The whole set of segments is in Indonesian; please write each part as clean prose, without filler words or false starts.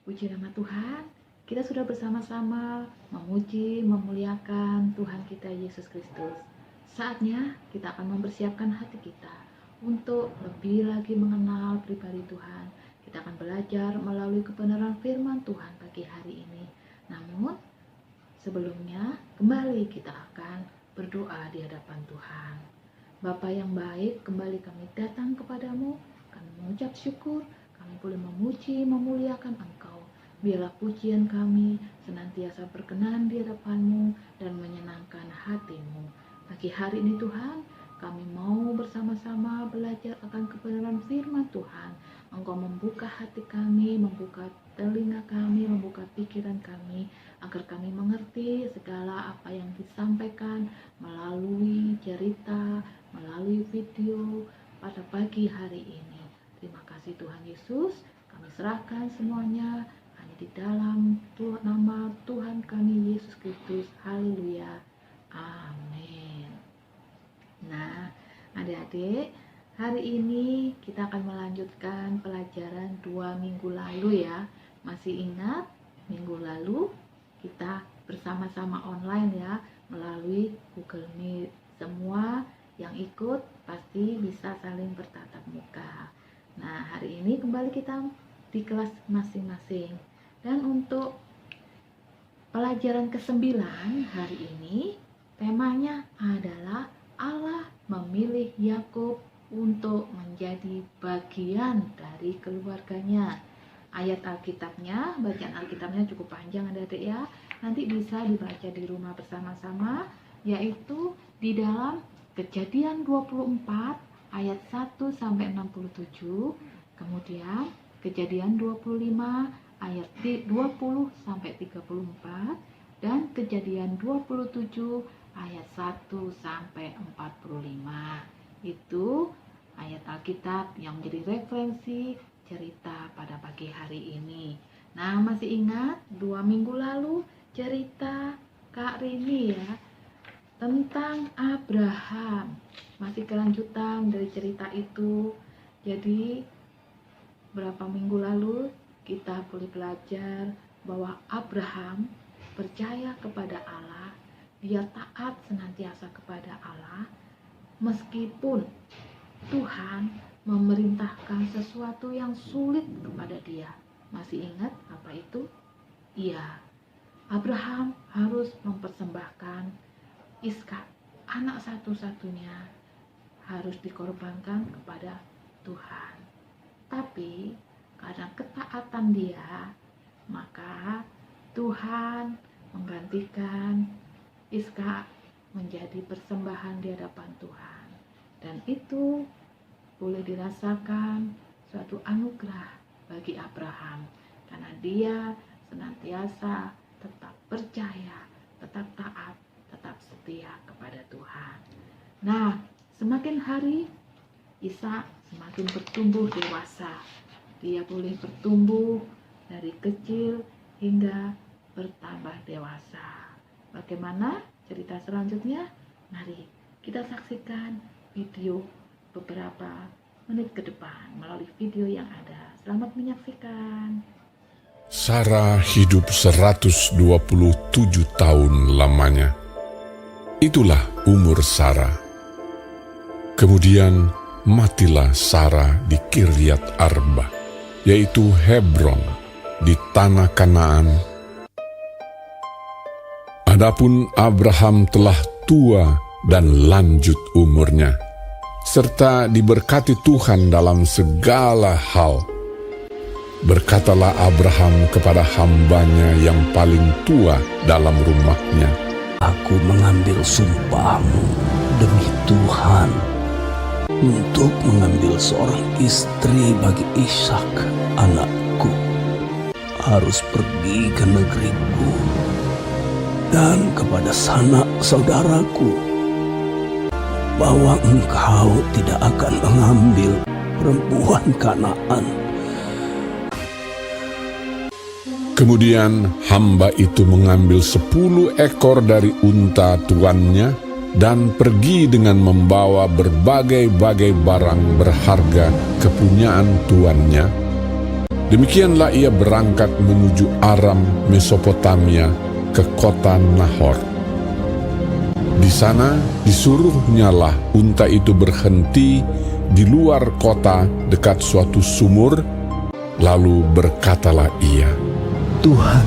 Puji nama Tuhan, kita sudah bersama-sama memuji, memuliakan Tuhan kita Yesus Kristus. Saatnya kita akan mempersiapkan hati kita untuk lebih lagi mengenal pribadi Tuhan. Kita akan belajar melalui kebenaran firman Tuhan pagi hari ini. Namun, sebelumnya kembali kita akan berdoa di hadapan Tuhan. Bapa yang baik, kembali kami datang kepadamu, kami mengucap syukur, kami boleh memuji, memuliakan Engkau. Biarlah pujian kami senantiasa berkenan di hadapan-Mu dan menyenangkan hati-Mu. Pagi hari ini Tuhan, kami mau bersama-sama belajar akan kebenaran firman Tuhan. Engkau membuka hati kami, membuka telinga kami, membuka pikiran kami, agar kami mengerti segala apa yang disampaikan melalui cerita, melalui video pada pagi hari ini. Terima kasih Tuhan Yesus, kami serahkan semuanya hanya di dalam nama Tuhan kami Yesus Kristus. Haleluya. Amin. Nah, adik-adik, hari ini kita akan melanjutkan pelajaran 2 minggu lalu ya. Masih ingat minggu lalu kita bersama-sama online ya, melalui Google Meet. Semua yang ikut pasti bisa saling bertatap muka. Nah, hari ini kembali kita di kelas masing-masing. Dan untuk pelajaran ke-9 hari ini, temanya adalah Allah memilih Yakub untuk menjadi bagian dari keluarganya. Ayat Alkitabnya, bacaan Alkitabnya cukup panjang adik-adik ya. Nanti bisa dibaca di rumah bersama-sama, yaitu di dalam Kejadian 24 ayat 1 sampai 67, kemudian Kejadian 25 ayat 20 sampai 34, dan Kejadian 27 ayat 1 sampai 45. Itu ayat Alkitab yang menjadi referensi cerita pada pagi hari ini. Nah, masih ingat 2 minggu lalu cerita Kak Rini ya tentang Abraham. Masih kelanjutan dari cerita itu. Jadi berapa minggu lalu kita boleh belajar bahwa Abraham percaya kepada Allah, dia taat senantiasa kepada Allah meskipun Tuhan memerintahkan sesuatu yang sulit kepada dia. Masih ingat apa itu? Iya, Abraham harus mempersembahkan Ishak, anak satu-satunya, harus dikorbankan kepada Tuhan. Tapi karena ketaatan dia, maka Tuhan menggantikan Ishak menjadi persembahan di hadapan Tuhan. Dan itu boleh dirasakan suatu anugerah bagi Abraham, karena dia senantiasa tetap percaya, tetap taat, tetap setia kepada Tuhan. Nah, semakin hari Ishak semakin bertumbuh dewasa. Dia boleh bertumbuh dari kecil hingga bertambah dewasa. Bagaimana cerita selanjutnya? Mari kita saksikan video beberapa menit ke depan melalui video yang ada. Selamat menyaksikan. Sarah hidup 127 tahun lamanya. Itulah umur Sarah. Kemudian matilah Sarah di Kiryat Arba, yaitu Hebron, di tanah Kanaan. Adapun Abraham telah tua dan lanjut umurnya, serta diberkati Tuhan dalam segala hal. Berkatalah Abraham kepada hambanya yang paling tua dalam rumahnya, "Aku mengambil sumpahmu demi Tuhan untuk mengambil seorang istri bagi Ishak anakku. Harus pergi ke negeriku dan kepada sanak saudaraku, bahwa engkau tidak akan mengambil perempuan Kanaan." Kemudian hamba itu mengambil 10 ekor dari unta tuannya dan pergi dengan membawa berbagai-bagai barang berharga kepunyaan tuannya, Demikianlah ia berangkat menuju Aram Mesopotamia ke kota Nahor. Di sana disuruhnyalah unta itu berhenti di luar kota dekat suatu sumur, lalu berkatalah ia, Tuhan,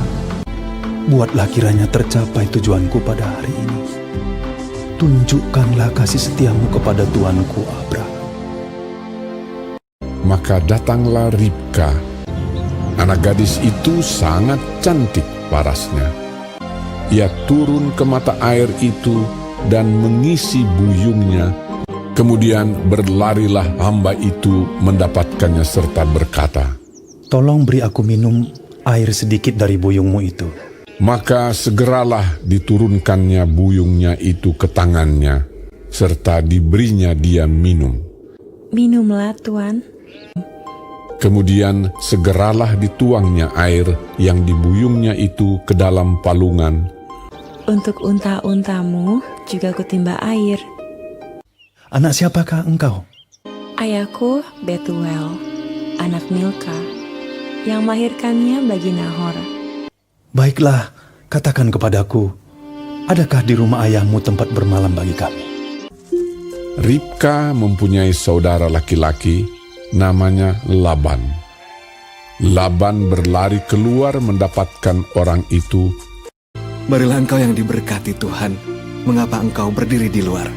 buatlah kiranya tercapai tujuanku pada hari ini. Tunjukkanlah kasih setiamu kepada tuanku Abraham. Maka datanglah Ribka. Anak gadis itu sangat cantik parasnya. Ia turun ke mata air itu dan mengisi buyungnya. Kemudian berlarilah hamba itu mendapatkannya serta berkata, Tolong beri aku minum air sedikit dari buyungmu itu. Maka segeralah diturunkannya buyungnya itu ke tangannya, serta diberinya dia minum. Minumlah, Tuan. Kemudian segeralah dituangnya air yang di buyungnya itu ke dalam palungan. Untuk unta-untamu juga kutimba air. Anak siapakah engkau? Ayahku Betuel, anak Milka, yang melahirkannya bagi Nahor. Baiklah, katakan kepadaku, adakah di rumah ayahmu tempat bermalam bagi kami? Ribka mempunyai saudara laki-laki, namanya Laban. Laban berlari keluar mendapatkan orang itu. Marilah engkau yang diberkati Tuhan, mengapa engkau berdiri di luar?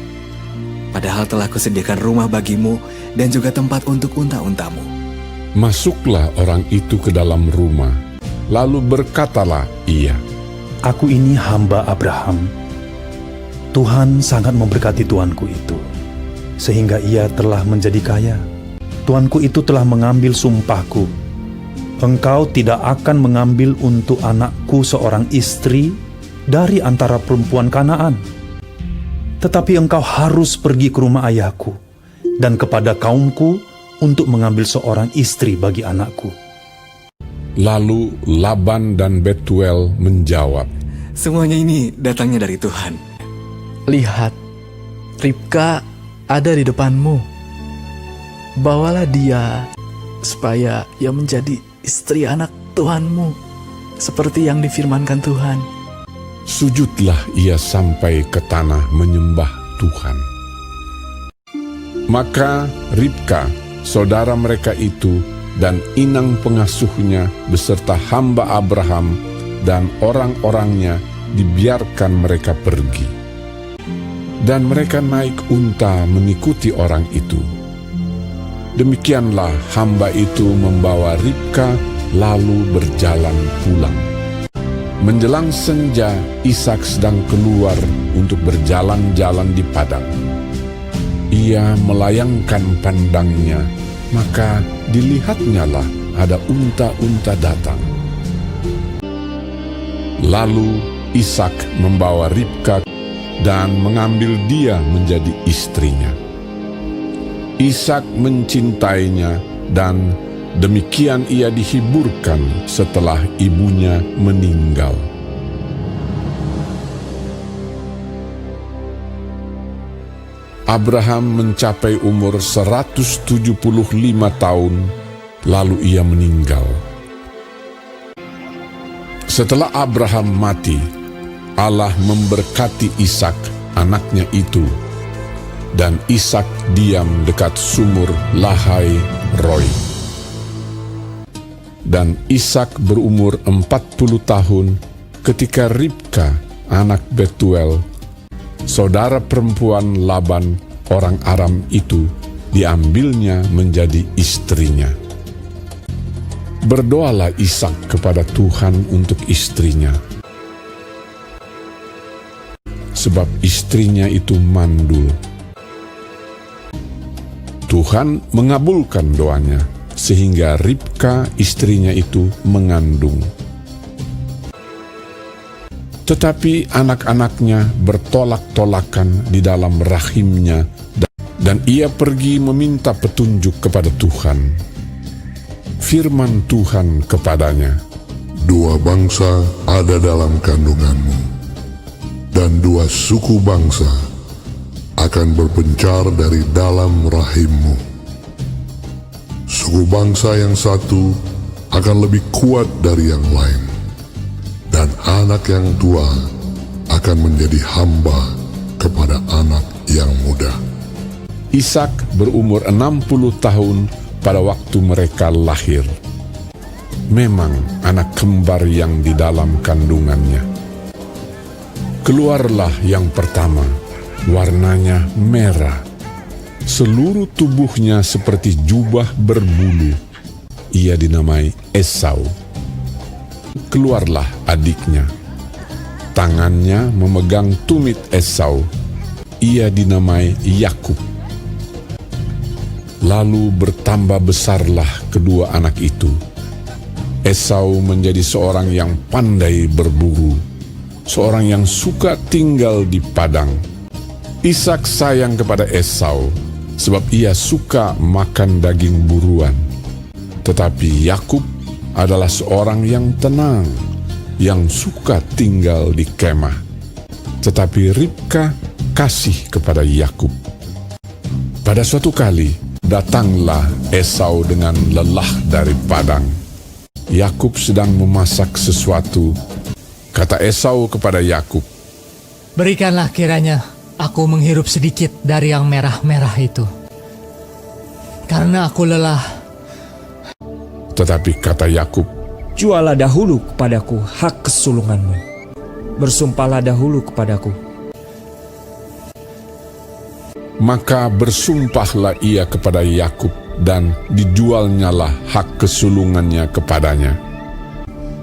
Padahal telah kusediakan rumah bagimu dan juga tempat untuk unta-untamu. Masuklah orang itu ke dalam rumah, lalu berkatalah ia, Aku ini hamba Abraham. Tuhan sangat memberkati tuanku itu, sehingga ia telah menjadi kaya. Tuanku itu telah mengambil sumpahku. Engkau tidak akan mengambil untuk anakku seorang istri dari antara perempuan Kanaan. Tetapi engkau harus pergi ke rumah ayahku dan kepada kaumku untuk mengambil seorang istri bagi anakku. Lalu Laban dan Betuel menjawab, Semuanya ini datangnya dari Tuhan. Lihat, Ribka ada di depanmu. Bawalah dia, supaya ia menjadi istri anak Tuhanmu, seperti yang difirmankan Tuhan. Sujudlah ia sampai ke tanah menyembah Tuhan. Maka Ribka, saudara mereka itu, dan inang pengasuhnya beserta hamba Abraham dan orang-orangnya dibiarkan mereka pergi. Dan mereka naik unta mengikuti orang itu. Demikianlah hamba itu membawa Ribka lalu berjalan pulang. Menjelang senja, Ishak sedang keluar untuk berjalan-jalan di padang. Ia melayangkan pandangnya, maka dilihatnyalah ada unta-unta datang. Lalu Ishak membawa Ribka dan mengambil dia menjadi istrinya. Ishak mencintainya dan demikian ia dihiburkan setelah ibunya meninggal. Abraham mencapai umur 175 tahun, lalu ia meninggal. Setelah Abraham mati, Allah memberkati Ishak, anaknya itu, dan Ishak diam dekat sumur Lahai Roi. Dan Ishak berumur 40 tahun ketika Ribka, anak Betuel, saudara perempuan Laban, orang Aram itu, diambilnya menjadi istrinya. Berdoalah Ishak kepada Tuhan untuk istrinya, sebab istrinya itu mandul. Tuhan mengabulkan doanya, sehingga Ribka istrinya itu mengandung. Tetapi anak-anaknya bertolak-tolakan di dalam rahimnya, dan ia pergi meminta petunjuk kepada Tuhan. Firman Tuhan kepadanya, Dua bangsa ada dalam kandunganmu, dan dua suku bangsa akan berpencar dari dalam rahimmu. Suku bangsa yang satu akan lebih kuat dari yang lain, dan anak yang tua akan menjadi hamba kepada anak yang muda. Ishak berumur 60 tahun pada waktu mereka lahir. Memang anak kembar yang di dalam kandungannya. Keluarlah yang pertama, warnanya merah. Seluruh tubuhnya seperti jubah berbulu. Ia dinamai Esau. Keluarlah adiknya. Tangannya memegang tumit Esau. Ia dinamai Yakub. Lalu bertambah besarlah kedua anak itu. Esau menjadi seorang yang pandai berburu, seorang yang suka tinggal di padang. Ishak sayang kepada Esau, sebab ia suka makan daging buruan. Tetapi Yakub adalah seorang yang tenang, yang suka tinggal di kemah. Tetapi Ribka kasih kepada Yakub. Pada suatu kali, datanglah Esau dengan lelah dari padang. Yakub sedang memasak sesuatu. Kata Esau kepada Yakub, "Berikanlah kiranya aku menghirup sedikit dari yang merah-merah itu, karena aku lelah." Tetapi kata Yakub, "Jualah dahulu kepadaku hak kesulunganmu. Bersumpahlah dahulu kepadaku." Maka bersumpahlah ia kepada Yakub, dan dijualnyalah hak kesulungannya kepadanya.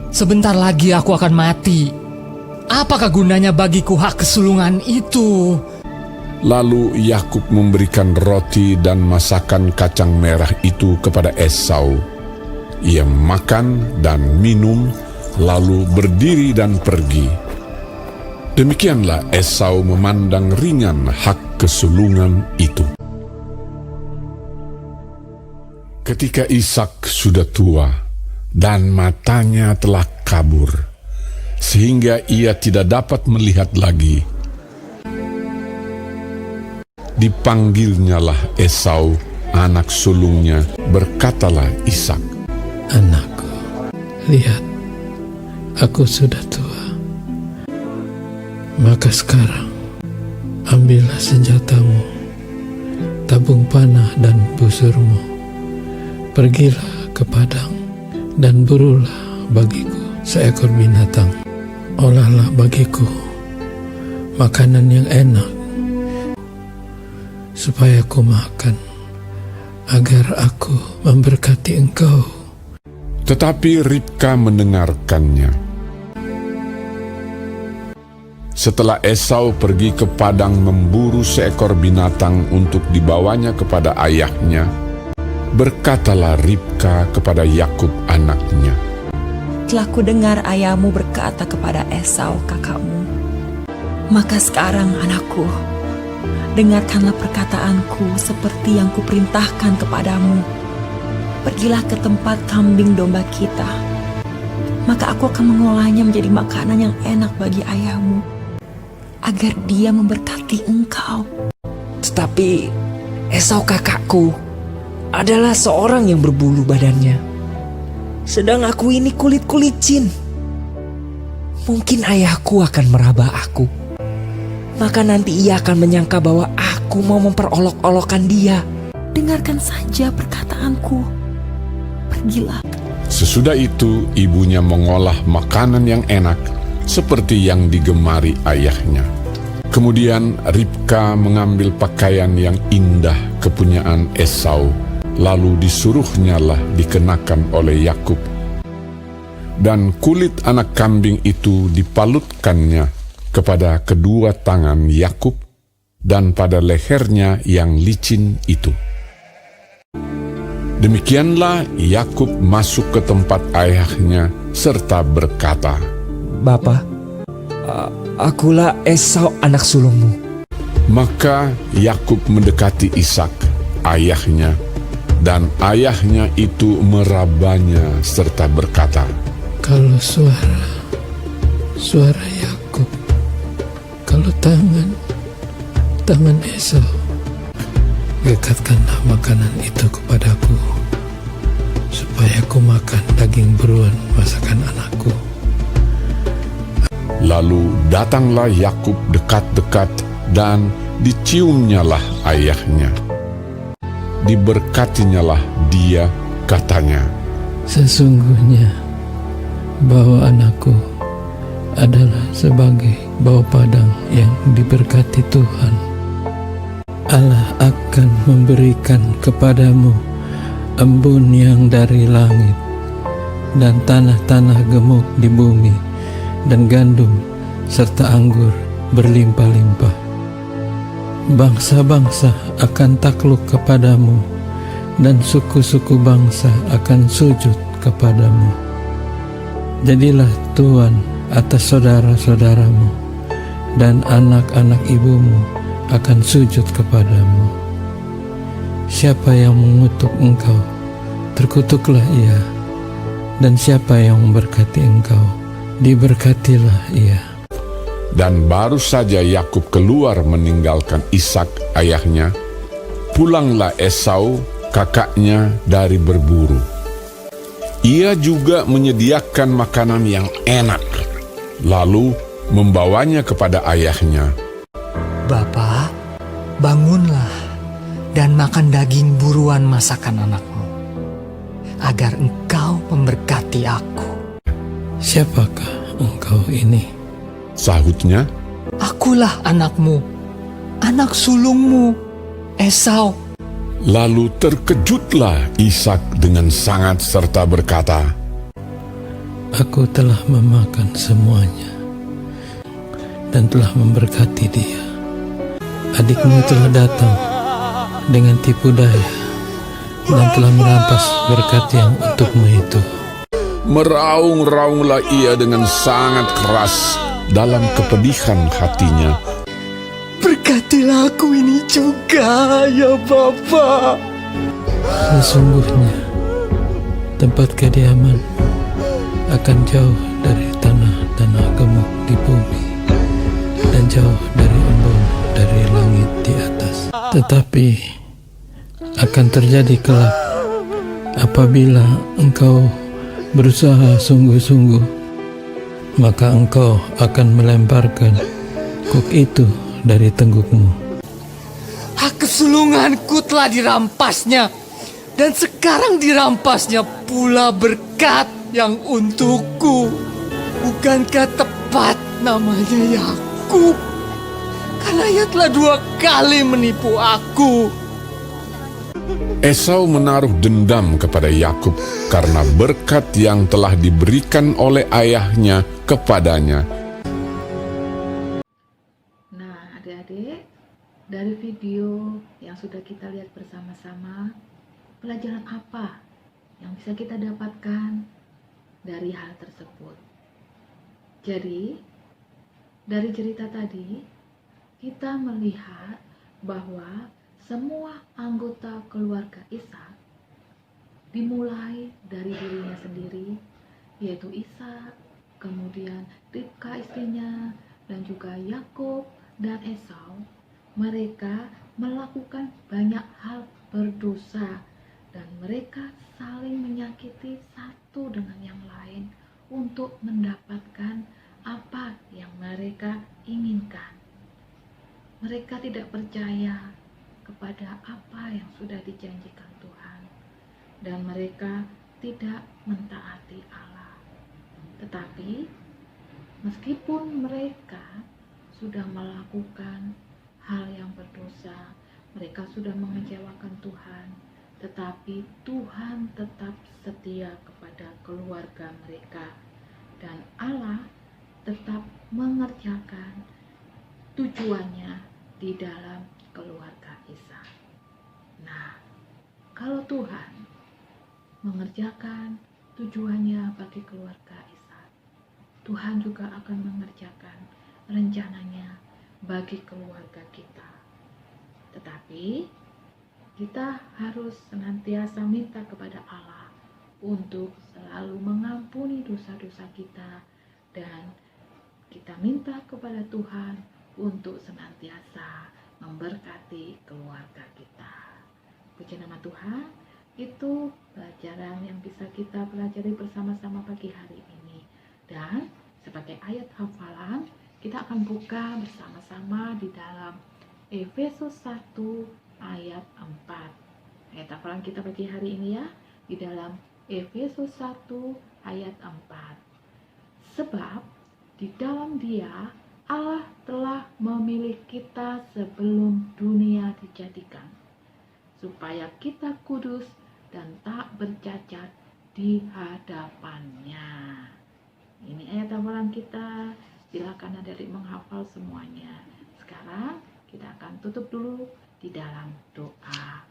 "Sebentar lagi aku akan mati. Apakah gunanya bagiku hak kesulungan itu?" Lalu Yakub memberikan roti dan masakan kacang merah itu kepada Esau. Ia makan dan minum, lalu berdiri dan pergi. Demikianlah Esau memandang ringan hak kesulungan itu. Ketika Ishak sudah tua dan matanya telah kabur, sehingga ia tidak dapat melihat lagi, dipanggilnyalah Esau, anak sulungnya, berkatalah Ishak, "Anakku, lihat, aku sudah tua. Maka sekarang, ambillah senjatamu, tabung panah dan busurmu. Pergilah ke padang dan burulah bagiku seekor binatang. Olahlah bagiku makanan yang enak, supaya aku makan, agar aku memberkati engkau." Tetapi Ribka mendengarkannya. Setelah Esau pergi ke padang memburu seekor binatang untuk dibawanya kepada ayahnya, berkatalah Ribka kepada Yakub anaknya, Telah kudengar ayahmu berkata kepada Esau kakakmu, maka sekarang anakku, dengarkanlah perkataanku seperti yang kuperintahkan kepadamu. Pergilah ke tempat kambing domba kita, maka aku akan mengolahnya menjadi makanan yang enak bagi ayahmu, agar dia memberkati engkau. Tetapi Esau kakakku adalah seorang yang berbulu badannya, sedang aku ini kulit-kulicin. Mungkin ayahku akan meraba aku, maka nanti ia akan menyangka bahwa aku mau memperolok-olokkan dia. Dengarkan saja perkataanku. Pergilah. Sesudah itu ibunya mengolah makanan yang enak seperti yang digemari ayahnya. Kemudian Ribka mengambil pakaian yang indah kepunyaan Esau, lalu disuruhnyalah dikenakan oleh Yakub. Dan kulit anak kambing itu dipalutkannya kepada kedua tangan Yakub dan pada lehernya yang licin itu. Demikianlah Yakub masuk ke tempat ayahnya serta berkata, "Bapa, akulah Esau anak sulungmu." Maka Yakub mendekati Ishak, ayahnya, dan ayahnya itu merabanya serta berkata, "Kalau suara Yakub, kalau tangan Esau, dekatkanlah makanan itu kepadaku, supaya ku makan daging buruan masakan anakku. Lalu datanglah Yakub dekat-dekat dan diciumnyalah ayahnya. Diberkatinyalah dia, katanya, Sesungguhnya bau anakku adalah sebagai bau padang yang diberkati Tuhan. Allah akan memberikan kepadamu embun yang dari langit, dan tanah-tanah gemuk di bumi, dan gandum serta anggur berlimpah-limpah. Bangsa-bangsa akan takluk kepadamu, dan suku-suku bangsa akan sujud kepadamu. Jadilah tuan atas saudara-saudaramu, dan anak-anak ibumu akan sujud kepadamu. Siapa yang mengutuk engkau, terkutuklah ia, dan siapa yang memberkati engkau, diberkatilah ia. Dan baru saja Yakub keluar meninggalkan Ishak ayahnya, pulanglah Esau kakaknya dari berburu. Ia juga menyediakan makanan yang enak, lalu membawanya kepada ayahnya. Bapa, bangunlah dan makan daging buruan masakan anakmu, agar engkau memberkati aku. Siapakah engkau ini? Sahutnya, Akulah anakmu, anak sulungmu, Esau. lalu terkejutlah Ishak dengan sangat serta berkata, Aku telah memakan semuanya dan telah memberkati dia. Adikmu telah datang dengan tipu daya dan telah merampas berkat yang untukmu itu. Meraung-raunglah ia dengan sangat keras dalam kepedihan hatinya. Berkatilah aku ini juga, ya Bapa. Sesungguhnya tempat kediaman akan jauh dari tanah-tanah gemuk di bumi, dan jauh dari embun dari langit di atas. Tetapi akan terjadi kelak apabila engkau berusaha sungguh-sungguh, maka engkau akan melemparkan kuk itu dari tenggukmu. Hak kesulunganku telah dirampasnya, dan sekarang dirampasnya pula berkat yang untukku. Bukankah tepat namanya Yakub? Karena ia telah 2 kali menipu aku. Esau menaruh dendam kepada Yakub karena berkat yang telah diberikan oleh ayahnya kepadanya. Nah, adik-adik, dari video yang sudah kita lihat bersama-sama, pelajaran apa yang bisa kita dapatkan dari hal tersebut? Jadi, dari cerita tadi, kita melihat bahwa semua anggota keluarga Ishak dimulai dari dirinya sendiri, yaitu Ishak, kemudian Ribka istrinya, dan juga Yakub dan Esau. Mereka melakukan banyak hal berdosa, dan mereka saling menyakiti satu dengan yang lain untuk mendapatkan apa yang mereka inginkan. Mereka tidak percaya kepada apa yang sudah dijanjikan Tuhan, dan mereka tidak mentaati Allah. Tetapi meskipun mereka sudah melakukan hal yang berdosa, mereka sudah mengecewakan Tuhan, tetapi Tuhan tetap setia kepada keluarga mereka, dan Allah tetap mengerjakan tujuannya di dalam keluarga Ishak. Nah, kalau Tuhan mengerjakan tujuannya bagi keluarga Ishak, Tuhan juga akan mengerjakan rencananya bagi keluarga kita. Tetapi kita harus senantiasa minta kepada Allah untuk selalu mengampuni dosa-dosa kita, dan kita minta kepada Tuhan untuk senantiasa memberkati keluarga kita. Puji nama Tuhan. Itu pelajaran yang bisa kita pelajari bersama-sama pagi hari ini. Dan sebagai ayat hafalan, kita akan buka bersama-sama di dalam Efesus 1 ayat 4. Ayat hafalan kita pagi hari ini ya, di dalam Efesus 1 ayat 4. Sebab di dalam Dia Allah telah memilih kita sebelum dunia dijadikan, supaya kita kudus dan tak bercacat di hadapannya. Ini ayat hafalan kita. Silakan adik-adik menghafal semuanya. Sekarang kita akan tutup dulu di dalam doa.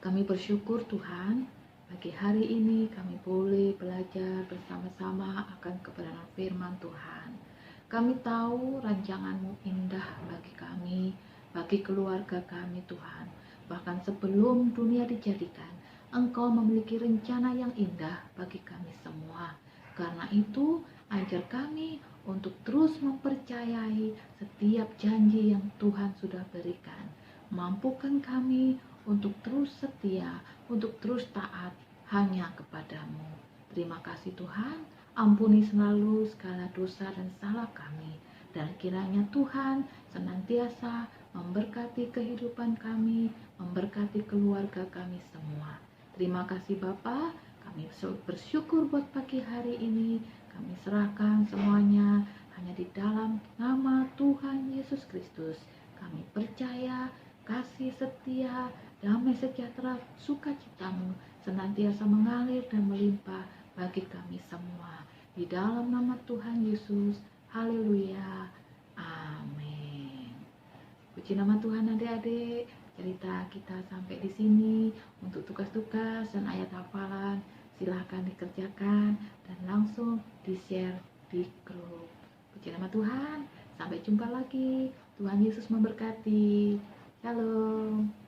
Kami bersyukur Tuhan, pagi hari ini kami boleh belajar bersama-sama akan kebenaran firman Tuhan. Kami tahu rancangan-Mu indah bagi kami, bagi keluarga kami Tuhan. Bahkan sebelum dunia dijadikan, Engkau memiliki rencana yang indah bagi kami semua. Karena itu, ajar kami untuk terus mempercayai setiap janji yang Tuhan sudah berikan. Mampukan kami untuk terus setia, untuk terus taat hanya kepadamu. Terima kasih Tuhan, ampuni selalu segala dosa dan salah kami. Dan kiranya Tuhan senantiasa memberkati kehidupan kami, memberkati keluarga kami semua. Terima kasih Bapa, kami bersyukur buat pagi hari ini. Kami serahkan semuanya hanya di dalam nama Tuhan Yesus Kristus. Kami percaya kasih setia, damai sejahtera, sukacita-Mu senantiasa mengalir dan melimpah bagi kami semua. Di dalam nama Tuhan Yesus, haleluya, amin. Puji nama Tuhan adik-adik, cerita kita sampai di sini. Untuk tugas-tugas dan ayat hafalan, silahkan dikerjakan dan langsung di-share di grup. Puji nama Tuhan, sampai jumpa lagi. Tuhan Yesus memberkati. Shalom.